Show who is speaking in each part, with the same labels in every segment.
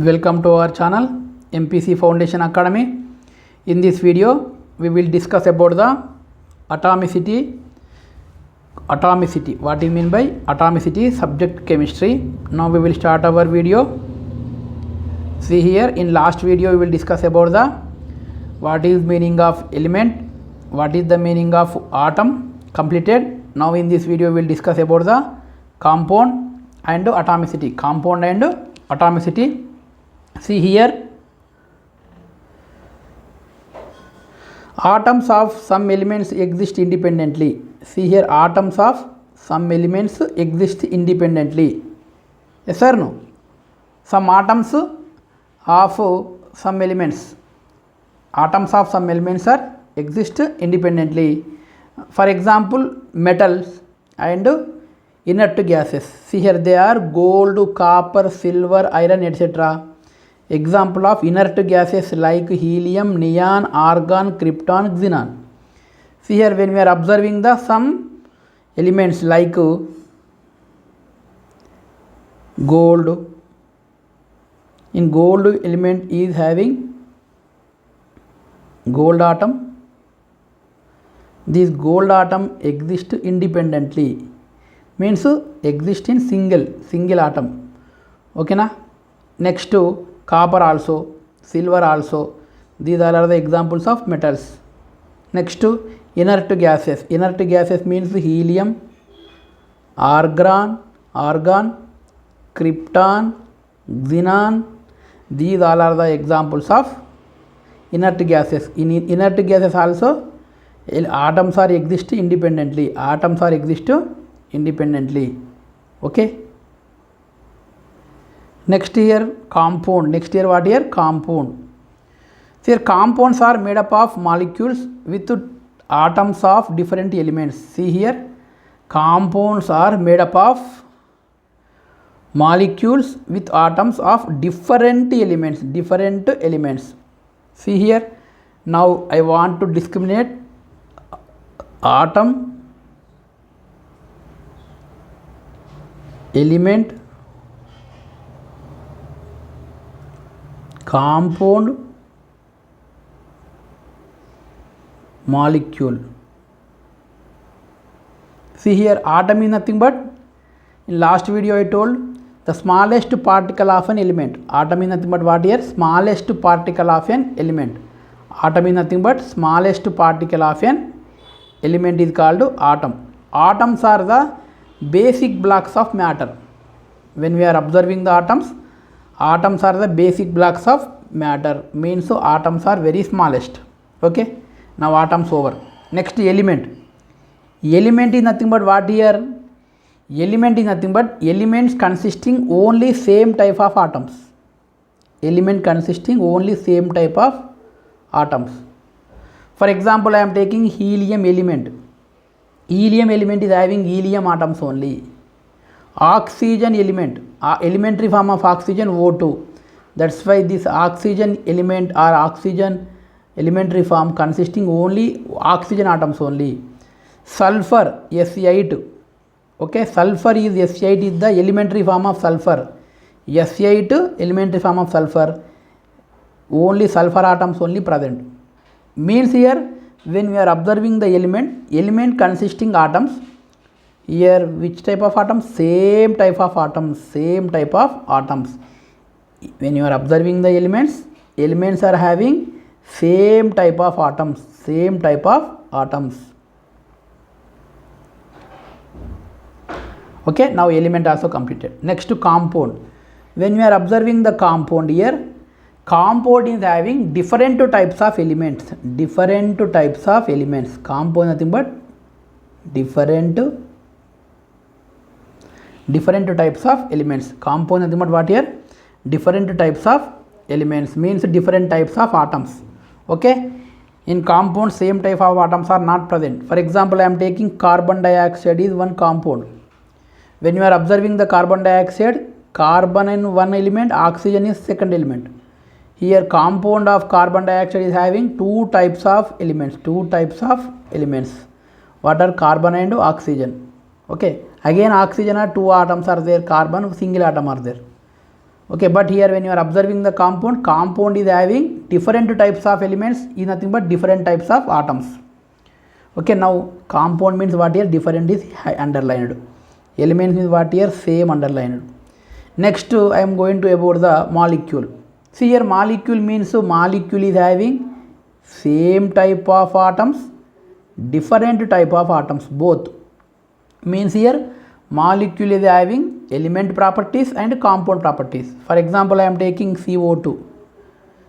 Speaker 1: Welcome to our channel MPC Foundation Academy. In this video we will discuss about the atomicity. What do you mean by atomicity? Subject chemistry. Now we will start our video. See here, in last video we will discuss about the what is meaning of element, what is the meaning of atom completed. Now in this video we will discuss about the compound and atomicity. Compound and atomicity. See here, atoms of some elements exist independently. See here, atoms of some elements exist independently. Yes or no? Some atoms of some elements. Atoms of some elements are exist independently. For example, metals and inert gases. See here, they are gold, copper, silver, iron, etc. Example of inert gases like helium, neon, argon, krypton, xenon. See here, when we are observing the some elements like gold, in gold element is having gold atom. This gold atom exists independently, means exist in single atom. Okay na? Next to copper also, silver also. These all are the examples of metals. Next to inert gases. Inert gases means helium, argon, krypton, xenon. These all are the examples of inert gases. In inert gases also atoms are exist independently. Okay. Next here, compound. Next here, what here? Compound. So here, compounds are made up of molecules with atoms of different elements. See here, compounds are made up of molecules with atoms of different elements. See here, now I want to discriminate atom, element, compound, molecule. See here, atom is nothing but, in last video I told, the smallest particle of an element. Atom is nothing but what here? Smallest particle of an element. Atom is nothing but smallest particle of an element is called atom. Atoms are the basic blocks of matter. When we are observing the atoms are the basic blocks of matter, means atoms are very smallest. Okay, now atoms over. Next, element. Element is nothing but what here? Element is nothing but elements consisting only same type of atoms. Element consisting only same type of atoms. For example, I am taking helium element. Helium element is having helium atoms only. Oxygen element, elementary form of oxygen, O2. That's why this oxygen element or oxygen elementary form consisting only oxygen atoms only. Sulfur, S8. Okay, sulfur is S8 is the elementary form of sulfur. S8 elementary form of sulfur. Only sulfur atoms only present. Means here, when we are observing the element consisting atoms, here which type of atoms? Same type of atoms. When you are observing the elements are having same type of atoms. Okay, now element also completed. Next to compound. When we are observing the compound here, compound is having different types of elements. Compound nothing but different types of elements. Compound nothing but what here? Different types of elements, means different types of atoms. Okay, in compound same type of atoms are not present. For example, I am taking carbon dioxide is one compound. When you are observing the carbon dioxide, carbon in one element, oxygen is second element. Here compound of carbon dioxide is having two types of elements. What are carbon and oxygen? Okay, again oxygen are two atoms are there, carbon single atom are there. Okay, but here when you are observing the compound is having different types of elements, is nothing but different types of atoms. Okay, now compound means what here, different is underlined, element means what here, same underlined. Next I am going to about the molecule. See here, molecule means molecule is having same type of atoms, different type of atoms, both. Means here molecule is having element properties and compound properties. For example, I am taking CO2.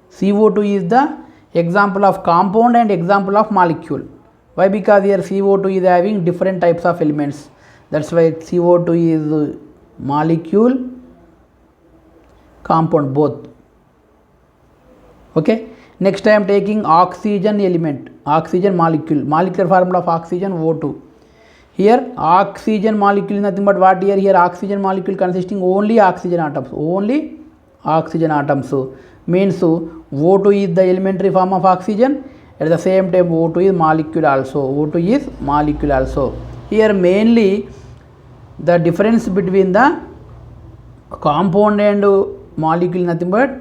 Speaker 1: CO2 is the example of compound and example of molecule. Why? Because here CO2 is having different types of elements, that's why CO2 is molecule, compound, both. Okay, next I am taking oxygen element, oxygen molecule, molecular formula of oxygen O2. Here oxygen molecule is nothing but what here, here oxygen molecule consisting only oxygen atoms, only oxygen atoms. Means O2 is the elementary form of oxygen, at the same time O2 is molecule also, O2 is molecule also. Here mainly the difference between the compound and molecule nothing but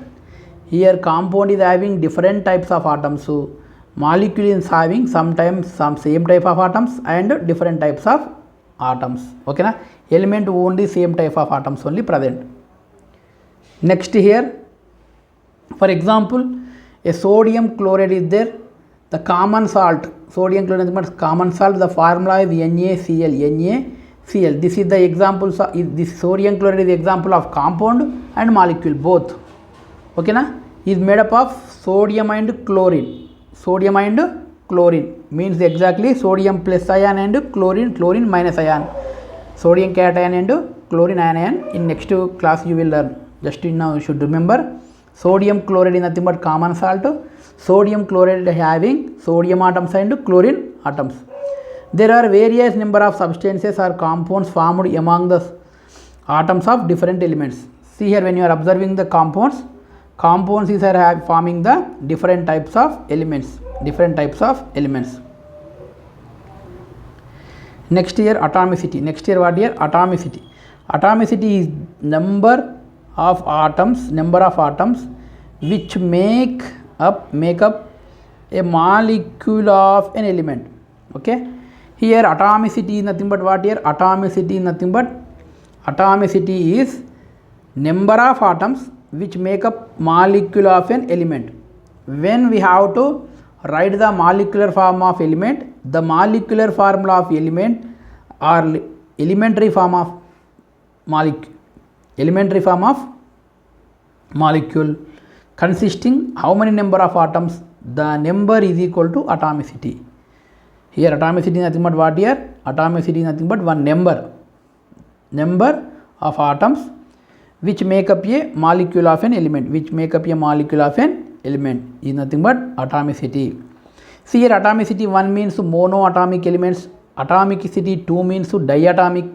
Speaker 1: here compound is having different types of atoms, molecule is having sometimes some same type of atoms and different types of atoms. Okay na, element only same type of atoms only present. Next here, for example, a sodium chloride is there, the common salt, sodium chloride is common salt, the formula is NaCl, NaCl. This is the examples of this sodium chloride is the example of compound and molecule both. Okay na, is made up of sodium and chlorine. Sodium and chlorine means exactly sodium plus ion and chlorine minus ion, sodium cation and chlorine ion. In next class you will learn, just now you should remember sodium chloride is nothing but common salt, sodium chloride having sodium atoms and chlorine atoms. There are various number of substances or compounds formed among the atoms of different elements. See here, when you are observing the compounds is are forming the different types of elements, different types of elements. Next here atomicity. Next here what here, atomicity. Atomicity is number of atoms which make up a molecule of an element. Okay, here atomicity is nothing but what here, atomicity is nothing but atomicity is number of atoms which make up molecule of an element. When we have to write the molecular form of element, the molecular formula of element or elementary form of molecule consisting how many number of atoms, the number is equal to atomicity. Here atomicity is nothing but what here, atomicity is nothing but one number of atoms which make up a molecule of an element, is nothing but atomicity. See here, atomicity 1 means monoatomic elements, atomicity 2 means diatomic.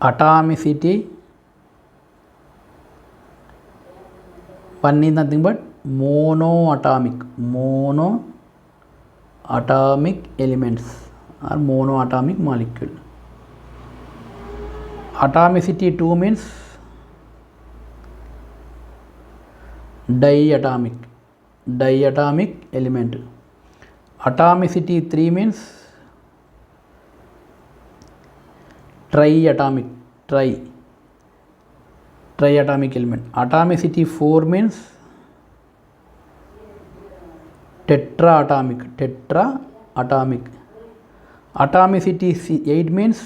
Speaker 1: Atomicity 1 is nothing but monoatomic elements or monoatomic molecule. Atomicity 2 means diatomic element. Atomicity 3 means triatomic element. Atomicity 4 means tetraatomic. Atomicity 8 means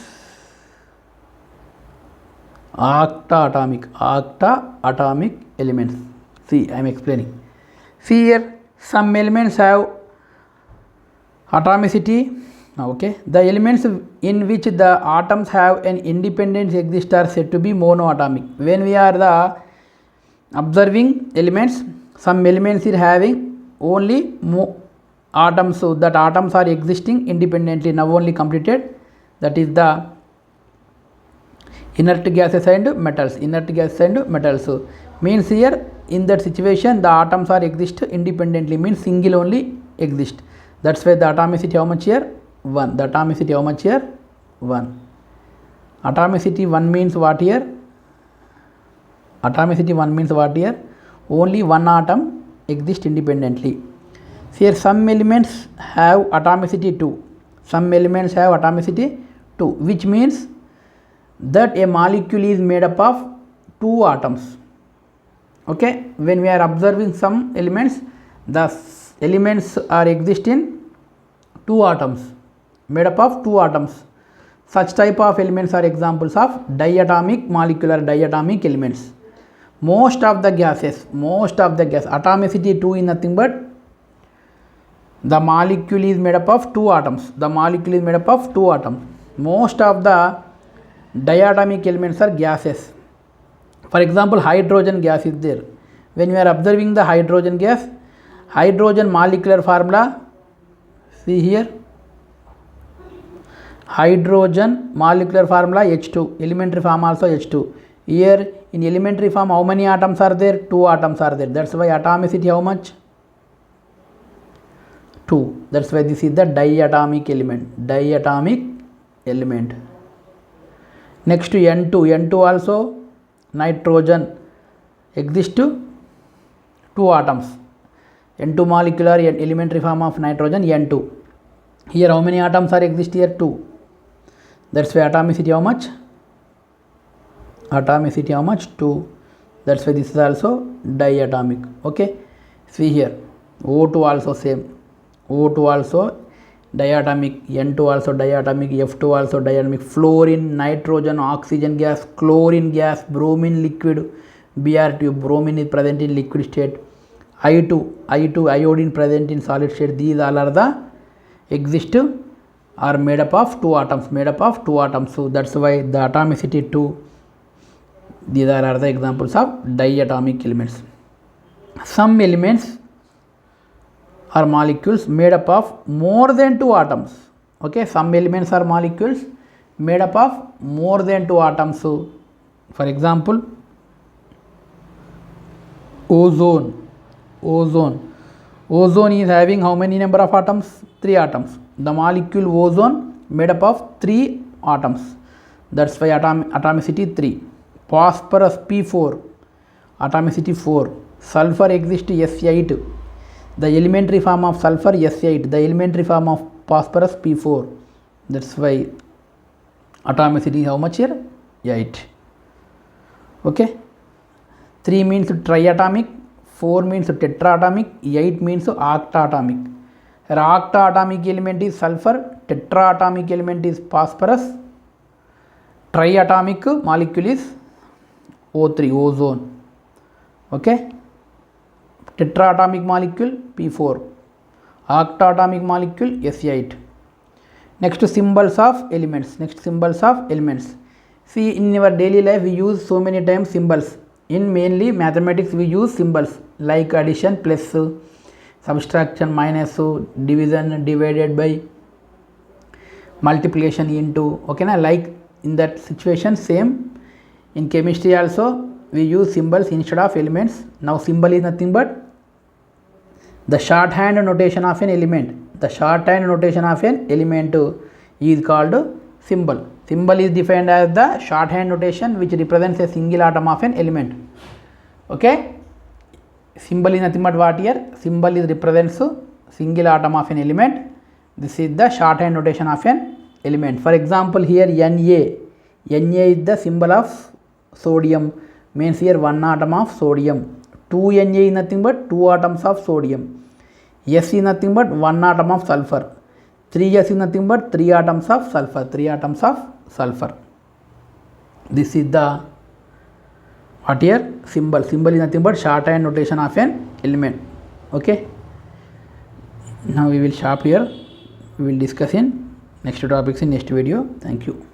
Speaker 1: octaatomic elements. See, I am explaining. See here, some elements have atomicity. Okay, the elements in which the atoms have an independence exist are said to be monoatomic. When we are observing elements, some elements is having only atoms, so that atoms are existing independently. Now only completed, that is the inert gases and metals. Means here in that situation the atoms are exist independently, means single only exist. That's why the atomicity how much here, 1. The atomicity how much here, 1. Atomicity 1 means what here? Atomicity 1 means what here? Only one atom exists independently. Here some elements have atomicity 2. Some elements have atomicity 2, which means that a molecule is made up of 2 atoms. Okay, when we are observing some elements, the elements are exist in 2 atoms, made up of 2 atoms. Such type of elements are examples of diatomic molecular diatomic elements. Most of the gases, atomicity 2 is nothing but the molecule is made up of 2 atoms. The molecule is made up of 2 atoms. Most of the diatomic elements are gases. For example, hydrogen gas is there. When we are observing the hydrogen gas, hydrogen molecular formula, see here, hydrogen molecular formula H2, elementary form also H2. Here in elementary form how many atoms are there? 2 atoms are there. That's why atomicity how much? 2. That's why this is the diatomic element. Diatomic element. Next to N2. N2 also nitrogen exists to 2 atoms. N2 molecular elementary form of nitrogen N2. Here how many atoms are exist here? 2. That's why atomicity how much? Atomicity how much? 2. That's why this is also diatomic. Okay. See here O2 also same. O2 also diatomic, N2 also diatomic, F2 also diatomic, fluorine, nitrogen, oxygen gas, chlorine gas, bromine liquid, Br2, bromine is present in liquid state, I2, iodine present in solid state. These all are the exist are made up of 2 atoms, So that's why the atomicity 2. These are the examples of diatomic elements. Some elements are molecules made up of more than 2 atoms. Okay, some elements are molecules made up of more than 2 atoms. So, for example, ozone is having how many number of atoms? 3 atoms. The molecule ozone made up of 3 atoms. That's why atomicity 3. Phosphorus P4, atomicity 4. Sulfur exists S8. The elementary form of sulfur S8, the elementary form of phosphorus P4. That's why atomicity how much here? 8. Okay. 3 means triatomic, 4 means tetraatomic, 8 means octatomic. Octatomic element is sulfur, tetraatomic element is phosphorus, triatomic molecule is O3, ozone. Okay. Tetraatomic molecule P4, octatomic molecule S8. Next symbols of elements. See, in our daily life we use so many times symbols. In mainly mathematics we use symbols like addition plus, subtraction minus, division divided by, multiplication into. Okay na, like in that situation same in chemistry also we use symbols instead of elements. Now symbol is nothing but the shorthand notation of an element. The shorthand notation of an element is called symbol. Symbol is defined as the shorthand notation which represents a single atom of an element. Okay. Symbol is nothing but what here? Symbol is represents single atom of an element. This is the shorthand notation of an element. For example, here Na. Na is the symbol of sodium. Means here 1 atom of sodium. 2Na is nothing but 2 atoms of sodium. S is nothing but 1 atom of sulfur. 3S is nothing but 3 atoms of sulfur. This is the what here? Symbol. Symbol is nothing but shorthand notation of an element. Okay. Now we will stop here. We will discuss in next topics in next video. Thank you.